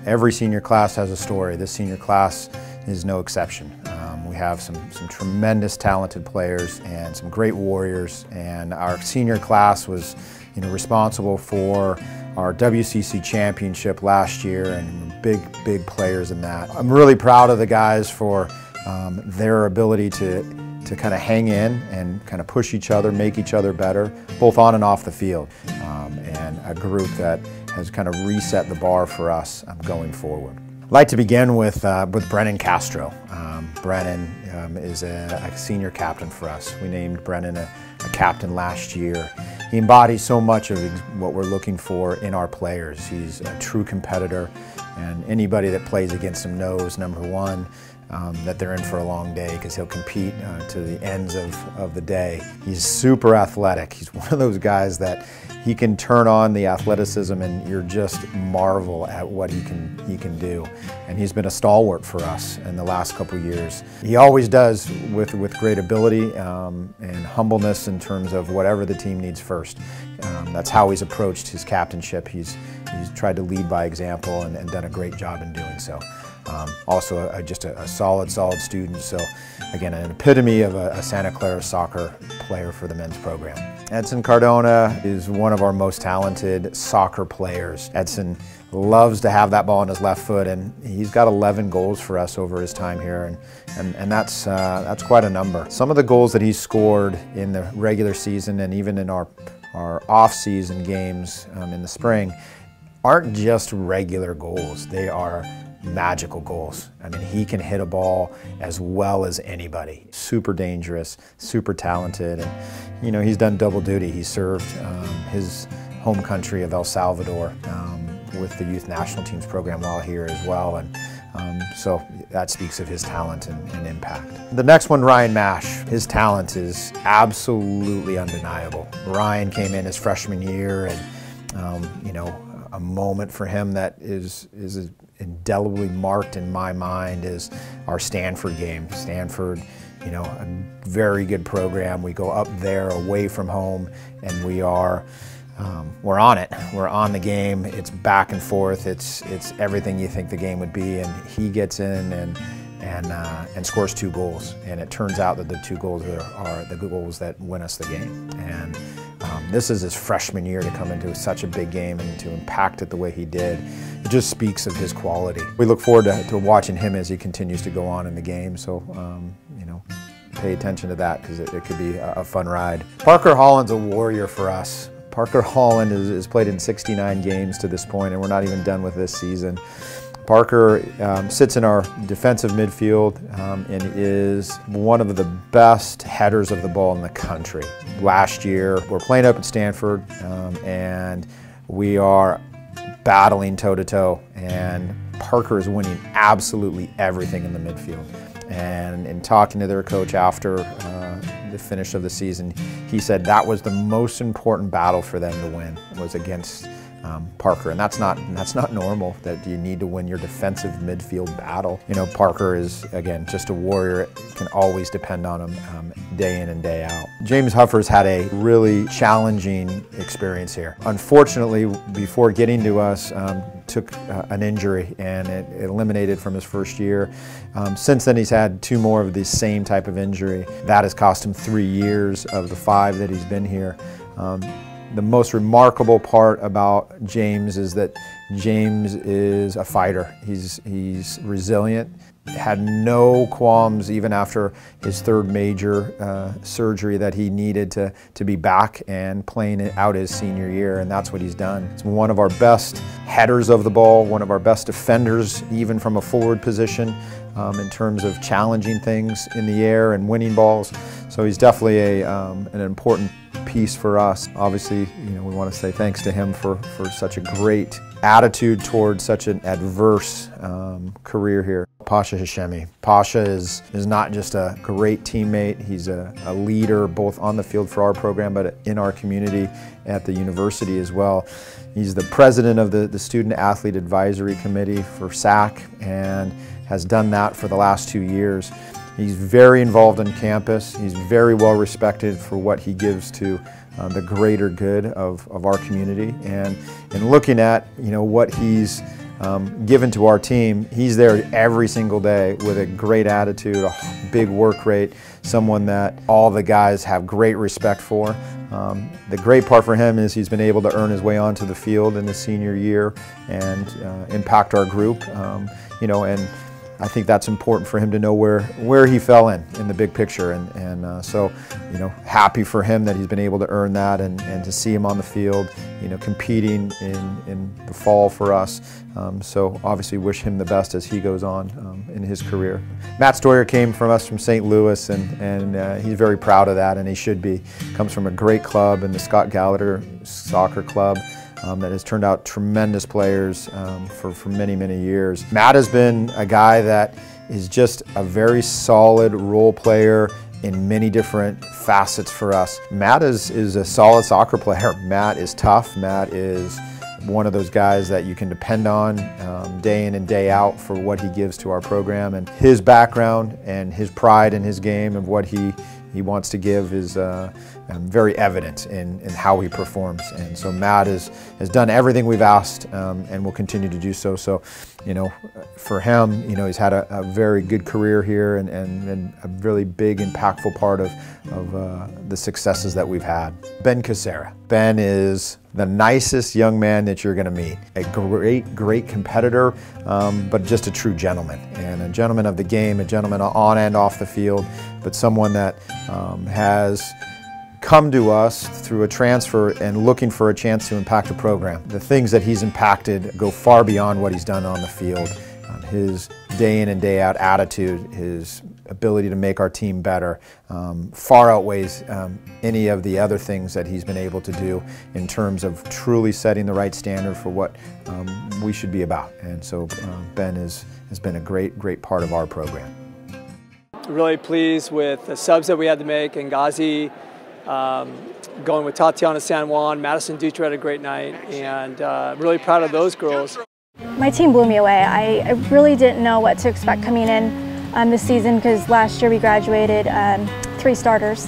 Every senior class has a story. This senior class is no exception. We have some tremendous talented players and some great warriors, and our senior class was responsible for our WCC championship last year, and big players in that. I'm really proud of the guys for their ability to kind of hang in and kind of push each other, make each other better, both on and off the field, and a group that has kind of reset the bar for us going forward. I'd like to begin with Brennan Castro. Brennan is a senior captain for us. We named Brennan a captain last year. He embodies so much of what we're looking for in our players. He's a true competitor, and anybody that plays against him knows, number one, that they're in for a long day, because he'll compete to the ends of the day. He's super athletic. He's one of those guys that he can turn on the athleticism and you're just marvel at what he can do. And he's been a stalwart for us in the last couple years. He always does with great ability and humbleness in terms of whatever the team needs first. That's how he's approached his captainship. He's tried to lead by example and done a great job in doing so. Also just a solid student, so again an epitome of a Santa Clara soccer player for the men's program. Edson Cardona is one of our most talented soccer players. Edson loves to have that ball on his left foot, and he's got 11 goals for us over his time here, and that's quite a number. Some of the goals that he's scored in the regular season and even in our off-season games in the spring aren't just regular goals. They are magical goals. I mean, he can hit a ball as well as anybody. Super dangerous, super talented, and he's done double duty. He served his home country of El Salvador with the youth national teams program while here as well, and so that speaks of his talent and impact. The next one, Ryan Masch. His talent is absolutely undeniable. Ryan came in his freshman year, and a moment for him that is indelibly marked in my mind is our Stanford game. Stanford, a very good program. We go up there away from home, and we're on it. We're on the game. It's back and forth. It's everything you think the game would be, and he gets in and scores 2 goals. And it turns out that the 2 goals are the goals that win us the game. And this is his freshman year to come into such a big game and to impact it the way he did. It just speaks of his quality. We look forward to watching him as he continues to go on in the game. So, pay attention to that, because it could be a fun ride. Parker Holland's a warrior for us. Parker Holland has played in 69 games to this point, and we're not even done with this season. Parker sits in our defensive midfield and is one of the best headers of the ball in the country. Last year, we're playing up at Stanford, and we are battling toe-to-toe, and Parker is winning absolutely everything in the midfield. And in talking to their coach after the finish of the season, he said that was the most important battle for them to win, was against Parker, and that's not normal, that you need to win your defensive midfield battle. Parker is, again, just a warrior. Can always depend on him day in and day out. James Huffer's had a really challenging experience here. Unfortunately, before getting to us, took an injury, and it eliminated from his first year. Since then, he's had 2 more of the same type of injury. That has cost him 3 years of the 5 that he's been here. The most remarkable part about James is that James is a fighter. He's resilient, had no qualms even after his 3rd major surgery that he needed to be back and playing it out his senior year, and that's what he's done. He's one of our best headers of the ball, one of our best defenders, even from a forward position, in terms of challenging things in the air and winning balls. So he's definitely an important piece for us. Obviously, we want to say thanks to him for such a great attitude towards such an adverse career here. Pasha Hashemi. Pasha is not just a great teammate, he's a leader both on the field for our program but in our community at the university as well. He's the president of the Student Athlete Advisory Committee for SAC and has done that for the last 2 years. He's very involved on campus. He's very well respected for what he gives to the greater good of our community. And in looking at what he's given to our team. He's there every single day with a great attitude, a big work rate, someone that all the guys have great respect for. The great part for him is he's been able to earn his way onto the field in the senior year and impact our group. You know, and I think that's important for him to know where he fell in the big picture, and so, you know, happy for him that he's been able to earn that, and to see him on the field, you know, competing in the fall for us. So obviously wish him the best as he goes on in his career. Matt Steurer came from us from St. Louis, and he's very proud of that, and he should be. Comes from a great club in the Scott Gallagher Soccer Club. That has turned out tremendous players for many, many years. Matt has been a guy that is just a very solid role player in many different facets for us. Matt is a solid soccer player. Matt is tough. Matt is one of those guys that you can depend on day in and day out for what he gives to our program. And his background and his pride in his game and what he wants to give is very evident in how he performs. And so Matt has done everything we've asked and will continue to do so. So, you know, for him, you know, he's had a very good career here and a really big, impactful part of the successes that we've had. Ben Kucera. Ben is the nicest young man that you're going to meet. A great competitor, but just a true gentleman, and a gentleman of the game, a gentleman on and off the field, but someone that has come to us through a transfer and looking for a chance to impact a program. The things that he's impacted go far beyond what he's done on the field. His day in and day out attitude, his ability to make our team better, far outweighs any of the other things that he's been able to do in terms of truly setting the right standard for what we should be about. And so Ben has been a great part of our program. Really pleased with the subs that we had to make, and Ghazi, going with Tatiana San Juan, Madison Dutra had a great night, and really proud of those girls. My team blew me away. I really didn't know what to expect coming in this season, because last year we graduated 3 starters.